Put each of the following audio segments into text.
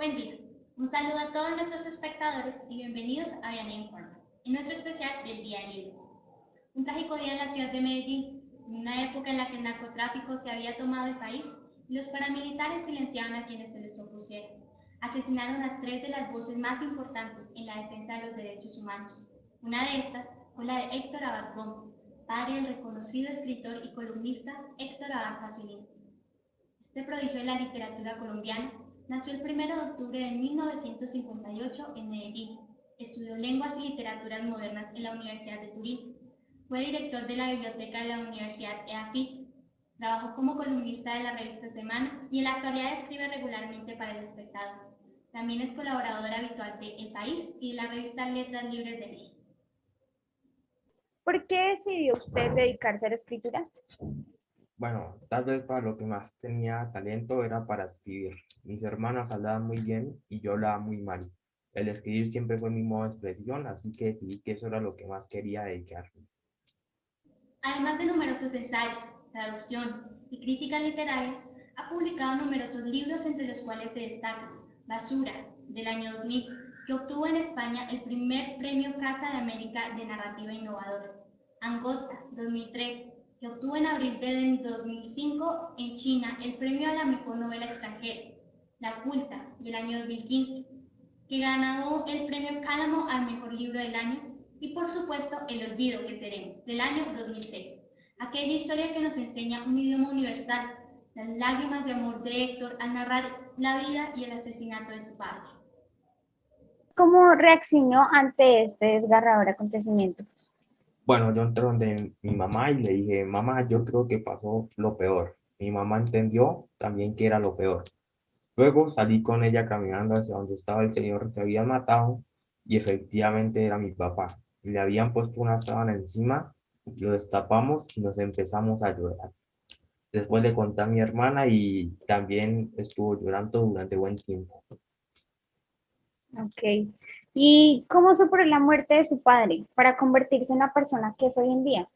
Buen día. Un saludo a todos nuestros espectadores y bienvenidos a Vianey Informa, en nuestro especial del Día del Libro. Un trágico día en la ciudad de Medellín, en una época en la que el narcotráfico se había tomado el país y los paramilitares silenciaban a quienes se les opusieron. Asesinaron a 3 de las voces más importantes en la defensa de los derechos humanos. Una de estas fue la de Héctor Abad Gómez, padre del reconocido escritor y columnista Héctor Abad Faciolince. Este prodigio de la literatura colombiana nació el 1 de octubre de 1958 en Medellín. Estudió lenguas y literaturas modernas en la Universidad de Turín. Fue director de la biblioteca de la Universidad EAFIT. Trabajó como columnista de la revista Semana y en la actualidad escribe regularmente para El Espectador. También es colaborador habitual de El País y de la revista Letras Libres de México. ¿Por qué decidió usted dedicarse a la escritura? Bueno, tal vez para lo que más tenía talento era para escribir. Mis hermanas hablaban muy bien y yo hablaba muy mal. El escribir siempre fue mi modo de expresión, así que decidí que eso era lo que más quería dedicarme. Además de numerosos ensayos, traducciones y críticas literarias, ha publicado numerosos libros entre los cuales se destaca Basura, del año 2000, que obtuvo en España el primer premio Casa de América de Narrativa Innovadora, Angosta, 2003, que obtuvo en abril de 2005 en China el premio a la mejor novela extranjera, La Culta, del año 2015, que ganó el premio Cálamo al mejor libro del año, y por supuesto El Olvido que seremos, del año 2006, aquella historia que nos enseña un idioma universal, las lágrimas de amor de Héctor al narrar la vida y el asesinato de su padre. ¿Cómo reaccionó ante este desgarrador acontecimiento? Bueno, yo entré donde mi mamá y le dije, mamá, yo creo que pasó lo peor. Mi mamá entendió también que era lo peor. Luego salí con ella caminando hacia donde estaba el señor que había matado y efectivamente era mi papá. Le habían puesto una sábana encima, lo destapamos y nos empezamos a llorar. Después le conté a mi hermana y también estuvo llorando durante buen tiempo. Ok. ¿Y cómo superó la muerte de su padre para convertirse en la persona que es hoy en día?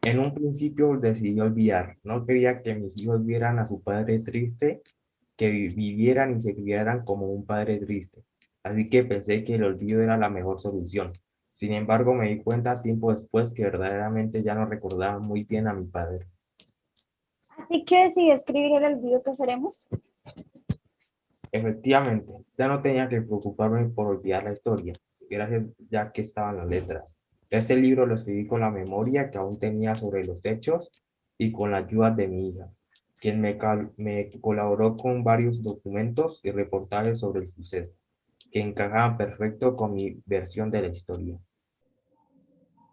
En un principio decidí olvidar, no quería que mis hijos vieran a su padre triste, que vivieran y se criaran como un padre triste. Así que pensé que el olvido era la mejor solución. Sin embargo, me di cuenta tiempo después que verdaderamente ya no recordaba muy bien a mi padre. Así que decidí escribir El Olvido que seremos. Efectivamente, ya no tenía que preocuparme por olvidar la historia, gracias ya que estaban las letras. Este libro lo escribí con la memoria que aún tenía sobre los hechos y con la ayuda de mi hija, quien me colaboró con varios documentos y reportajes sobre el suceso, que encajaban perfecto con mi versión de la historia.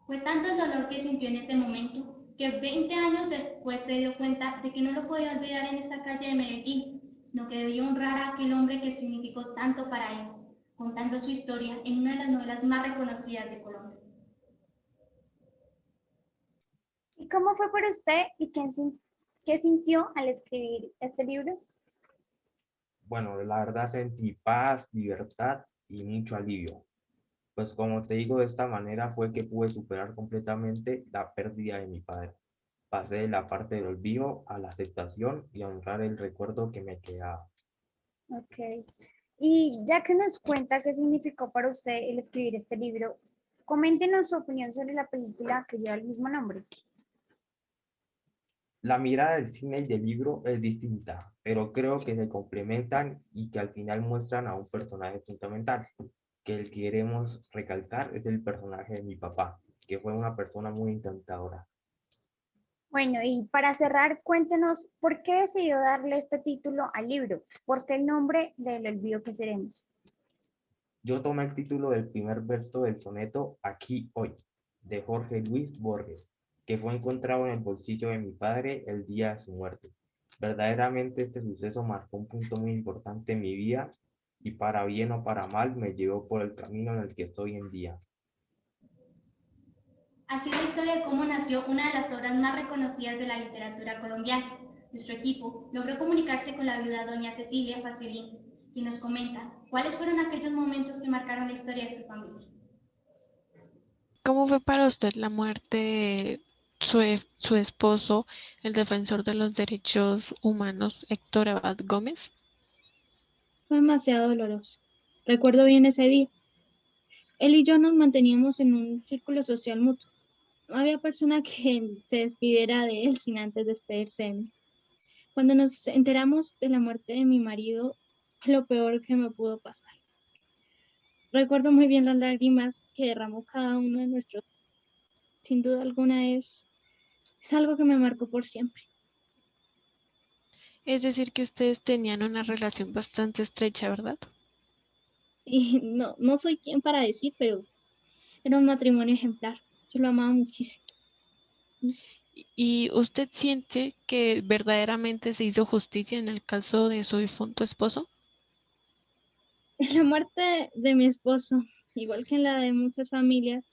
Fue tanto el dolor que sintió en ese momento que 20 años después se dio cuenta de que no lo podía olvidar en esa calle de Medellín, sino que debía honrar a aquel hombre que significó tanto para él, contando su historia en una de las novelas más reconocidas de Colombia. ¿Y cómo fue para usted y qué sintió al escribir este libro? Bueno, la verdad sentí paz, libertad y mucho alivio. Pues como te digo, de esta manera fue que pude superar completamente la pérdida de mi padre. Pasé de la parte del olvido a la aceptación y a honrar el recuerdo que me quedaba. Ok. Y ya que nos cuenta qué significó para usted el escribir este libro, coméntenos su opinión sobre la película que lleva el mismo nombre. La mirada del cine y del libro es distinta, pero creo que se complementan y que al final muestran a un personaje fundamental, que el que queremos recalcar es el personaje de mi papá, que fue una persona muy encantadora. Bueno, y para cerrar, cuéntenos por qué decidió darle este título al libro, por qué el nombre del olvido que seremos. Yo tomé el título del primer verso del soneto Aquí Hoy, de Jorge Luis Borges, que fue encontrado en el bolsillo de mi padre el día de su muerte. Verdaderamente este suceso marcó un punto muy importante en mi vida y para bien o para mal me llevó por el camino en el que estoy hoy en día. Así la historia de cómo nació una de las obras más reconocidas de la literatura colombiana. Nuestro equipo logró comunicarse con la viuda doña Cecilia Faciolince, quien nos comenta cuáles fueron aquellos momentos que marcaron la historia de su familia. ¿Cómo fue para usted la muerte de su esposo, el defensor de los derechos humanos, Héctor Abad Gómez? Fue demasiado doloroso. Recuerdo bien ese día. Él y yo nos manteníamos en un círculo social mutuo. No había persona que se despidiera de él sin antes despedirse de mí. Cuando nos enteramos de la muerte de mi marido, fue lo peor que me pudo pasar. Recuerdo muy bien las lágrimas que derramó cada uno de nuestros. Sin duda alguna es algo que me marcó por siempre. Es decir, que ustedes tenían una relación bastante estrecha, ¿verdad? Y no soy quien para decir, pero era un matrimonio ejemplar. Yo lo amaba muchísimo. ¿Y usted siente que verdaderamente se hizo justicia en el caso de su difunto esposo? En la muerte de mi esposo, igual que en la de muchas familias,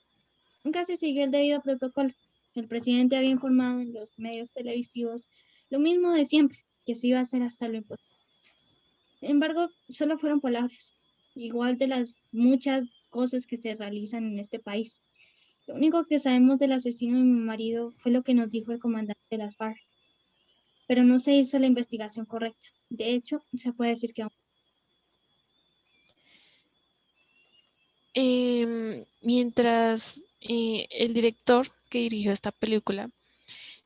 nunca se siguió el debido protocolo. El presidente había informado en los medios televisivos lo mismo de siempre, que se iba a hacer hasta lo imposible. Sin embargo, solo fueron palabras, igual de las muchas cosas que se realizan en este país. Lo único que sabemos del asesino de mi marido fue lo que nos dijo el comandante de las FARC, pero no se hizo la investigación correcta. De hecho, se puede decir que aún. Mientras el director que dirigió esta película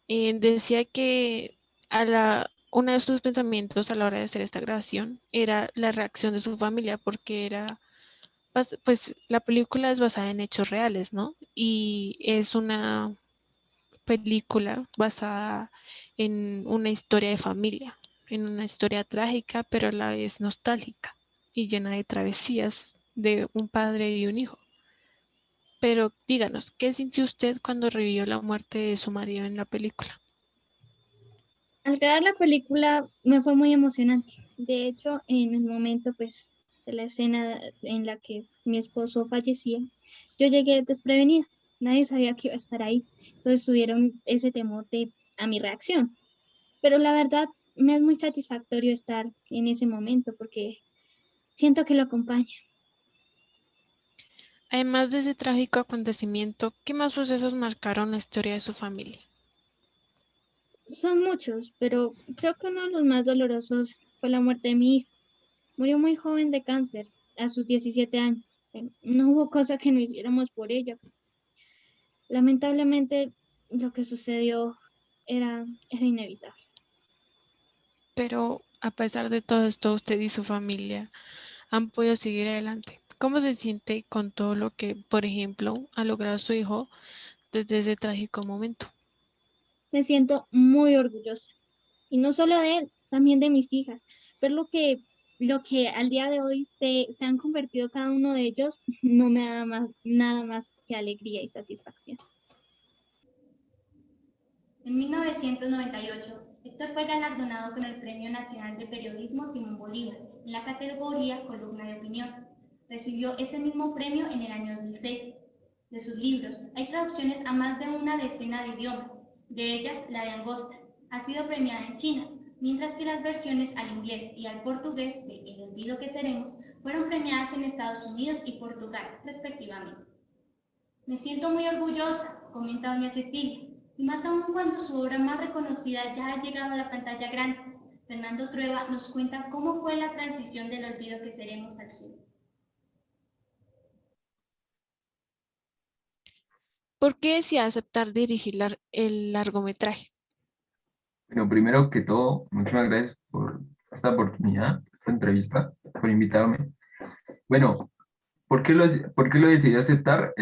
decía que uno de sus pensamientos a la hora de hacer esta grabación era la reacción de su familia, porque pues la película es basada en hechos reales, ¿no? Y es una película basada en una historia de familia, en una historia trágica, pero a la vez nostálgica y llena de travesías de un padre y un hijo. Pero díganos, ¿qué sintió usted cuando revivió la muerte de su marido en la película? Al crear la película me fue muy emocionante. De hecho, en el momento pues de la escena en la que mi esposo fallecía, yo llegué desprevenida. Nadie sabía que iba a estar ahí. Entonces tuvieron ese temor a mi reacción. Pero la verdad me es muy satisfactorio estar en ese momento porque siento que lo acompaña. Además de ese trágico acontecimiento, ¿qué más sucesos marcaron la historia de su familia? Son muchos, pero creo que uno de los más dolorosos fue la muerte de mi hijo. Murió muy joven de cáncer, a sus 17 años. No hubo cosa que no hiciéramos por ella. Lamentablemente, lo que sucedió era inevitable. Pero a pesar de todo esto, usted y su familia han podido seguir adelante. ¿Cómo se siente con todo lo que, por ejemplo, ha logrado su hijo desde ese trágico momento? Me siento muy orgullosa. Y no solo de él, también de mis hijas. Ver lo que al día de hoy se han convertido cada uno de ellos no me da nada más que alegría y satisfacción. En 1998, Héctor fue galardonado con el Premio Nacional de Periodismo Simón Bolívar en la categoría Columna de Opinión. Recibió ese mismo premio en el año 2006. De sus libros hay traducciones a más de una decena de idiomas, de ellas la de Angosta. Ha sido premiada en China, mientras que las versiones al inglés y al portugués de El olvido que seremos fueron premiadas en Estados Unidos y Portugal, respectivamente. Me siento muy orgullosa, comenta doña Cecilia, y más aún cuando su obra más reconocida ya ha llegado a la pantalla grande. Fernando Trueba nos cuenta cómo fue la transición del olvido que seremos al cine. ¿Por qué decía aceptar dirigir el largometraje? Bueno, primero que todo, muchas gracias por esta oportunidad, esta entrevista, por invitarme. Bueno, por qué lo decidí aceptar?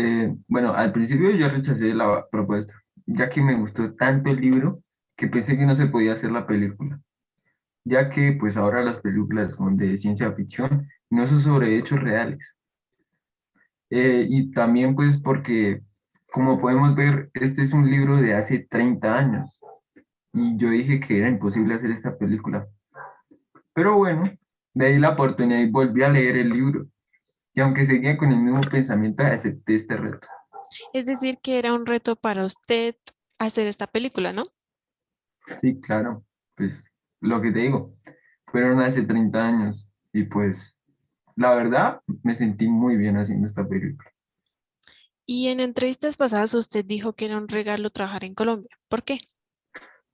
Bueno, al principio yo rechacé la propuesta, ya que me gustó tanto el libro que pensé que no se podía hacer la película, ya que pues ahora las películas son de ciencia ficción, no son sobre hechos reales. Y también pues porque, como podemos ver, este es un libro de hace 30 años y yo dije que era imposible hacer esta película. Pero bueno, le di la oportunidad y volví a leer el libro. Y aunque seguía con el mismo pensamiento, acepté este reto. Es decir, que era un reto para usted hacer esta película, ¿no? Sí, claro, pues lo que te digo, fueron hace 30 años y pues la verdad me sentí muy bien haciendo esta película. Y en entrevistas pasadas usted dijo que era un regalo trabajar en Colombia. ¿Por qué?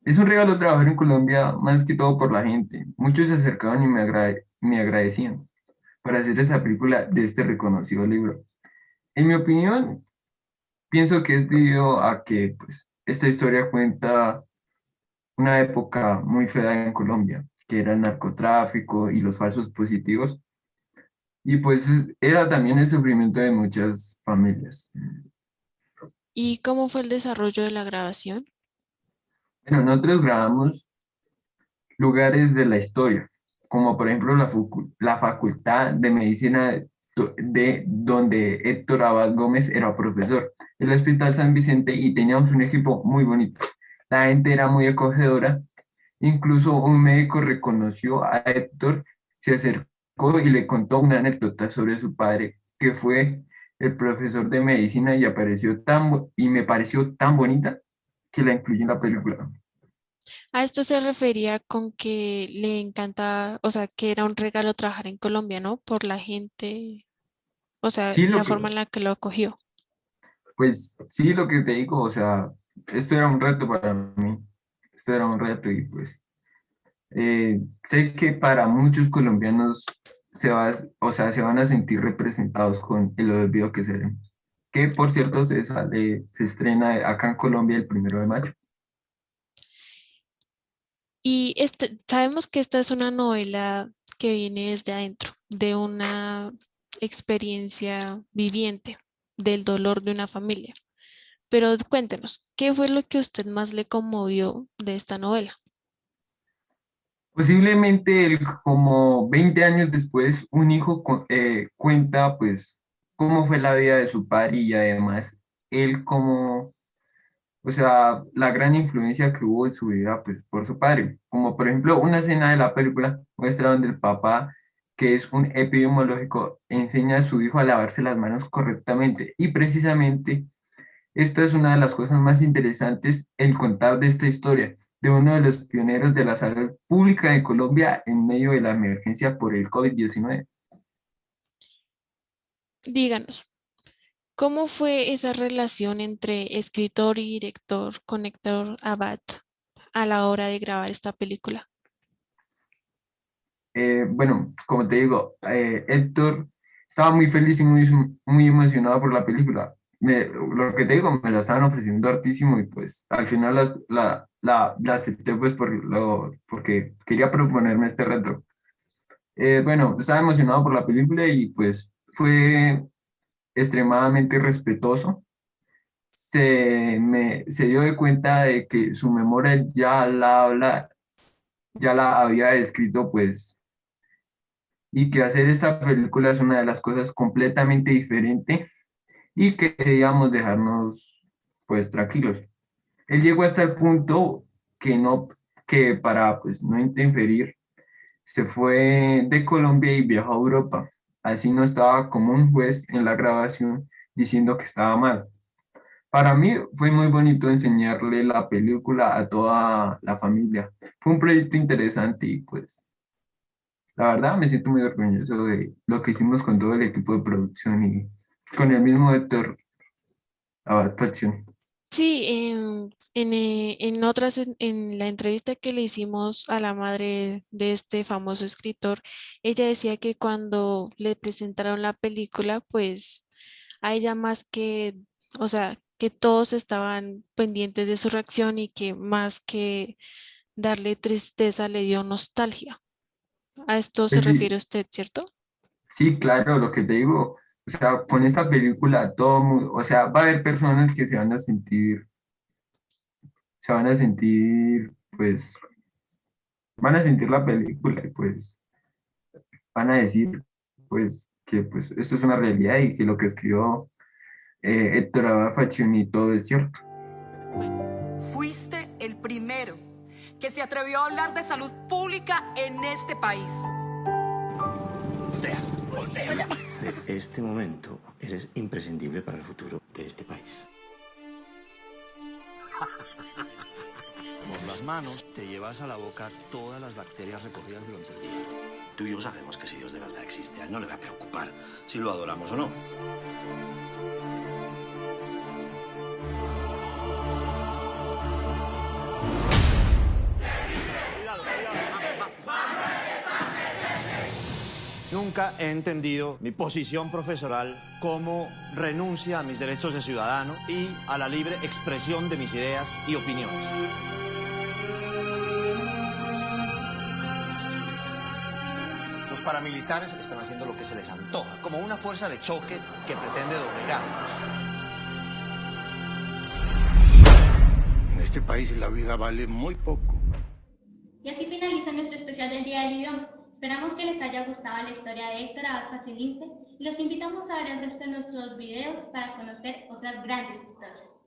Es un regalo trabajar en Colombia más que todo por la gente. Muchos se acercaban y me agradecían. para hacer esa película de este reconocido libro. En mi opinión, pienso que es debido a que pues, esta historia cuenta una época muy fea en Colombia, que era el narcotráfico y los falsos positivos, y pues era también el sufrimiento de muchas familias. ¿Y cómo fue el desarrollo de la grabación? Bueno, nosotros grabamos lugares de la historia, como por ejemplo la Facultad de Medicina de donde Héctor Abad Gómez era profesor, el Hospital San Vicente, y teníamos un equipo muy bonito. La gente era muy acogedora, incluso un médico reconoció a Héctor, se acercó y le contó una anécdota sobre su padre, que fue el profesor de medicina, y y me pareció tan bonita que la incluí en la película. A esto se refería con que le encanta, o sea, que era un regalo trabajar en Colombia, ¿no? Por la gente, o sea, Sí, la forma en la que lo acogió. pues sí, lo que te digo, o sea, esto era un reto para mí, esto era un reto y pues sé que para muchos colombianos o sea, se van a sentir representados con el olvido que seremos, que por cierto se estrena acá en Colombia el 1 de mayo. Y sabemos que esta es una novela que viene desde adentro, de una experiencia viviente, del dolor de una familia. Pero cuéntenos, ¿qué fue lo que a usted más le conmovió de esta novela? Posiblemente como 20 años después, un hijo cuenta pues cómo fue la vida de su padre y además él como, o sea, la gran influencia que hubo en su vida pues por su padre. Como por ejemplo una escena de la película muestra donde el papá, que es un epidemiológico, enseña a su hijo a lavarse las manos correctamente, y precisamente esta es una de las cosas más interesantes en contar de esta historia, de uno de los pioneros de la salud pública de Colombia en medio de la emergencia por el COVID-19. Díganos, ¿cómo fue esa relación entre escritor y director con Héctor Abad a la hora de grabar esta película? Bueno, como te digo, Héctor estaba muy feliz y muy emocionado por la película. Lo que te digo, me la estaban ofreciendo hartísimo y pues al final la acepté pues porque quería proponerme este reto. Bueno, estaba emocionado por la película y pues fue extremadamente respetuoso. Se dio de cuenta de que su memoria ya la había escrito pues, y que hacer esta película es una de las cosas completamente diferente y que debíamos dejarnos pues tranquilos. Él llegó hasta el punto que para pues no interferir, se fue de Colombia y viajó a Europa. Así no estaba como un juez en la grabación diciendo que estaba mal. Para mí fue muy bonito enseñarle la película a toda la familia. Fue un proyecto interesante y pues la verdad me siento muy orgulloso de lo que hicimos con todo el equipo de producción y con el mismo Héctor Abad Facción. Sí, en otras, en la entrevista que le hicimos a la madre de este famoso escritor, ella decía que cuando le presentaron la película, pues a ella más que, o sea, que todos estaban pendientes de su reacción y que más que darle tristeza le dio nostalgia. A esto se Pues refiere sí, usted, ¿cierto? sí, claro, lo que te digo, o sea, con esta película o sea, va a haber personas que pues, van a sentir la película y pues van a decir, pues, que pues esto es una realidad y que lo que escribió Héctor Abad Facción y todo es cierto. Fuiste el primero que se atrevió a hablar de salud pública en este país. De este momento eres imprescindible para el futuro de este país. Con las manos te llevas a la boca todas las bacterias recogidas durante el día. Tú y yo sabemos que si Dios de verdad existe, a él no le va a preocupar si lo adoramos o no. Nunca nunca he entendido mi posición profesoral como renuncia a mis derechos de ciudadano y a la libre expresión de mis ideas y opiniones. Los paramilitares están haciendo lo que se les antoja, como una fuerza de choque que pretende doblegarnos. En este país la vida vale muy poco. Y así finaliza nuestro especial del Día del Idioma. Esperamos que les haya gustado la historia de Héctor Abad Lince y los invitamos a ver el resto de nuestros videos para conocer otras grandes historias.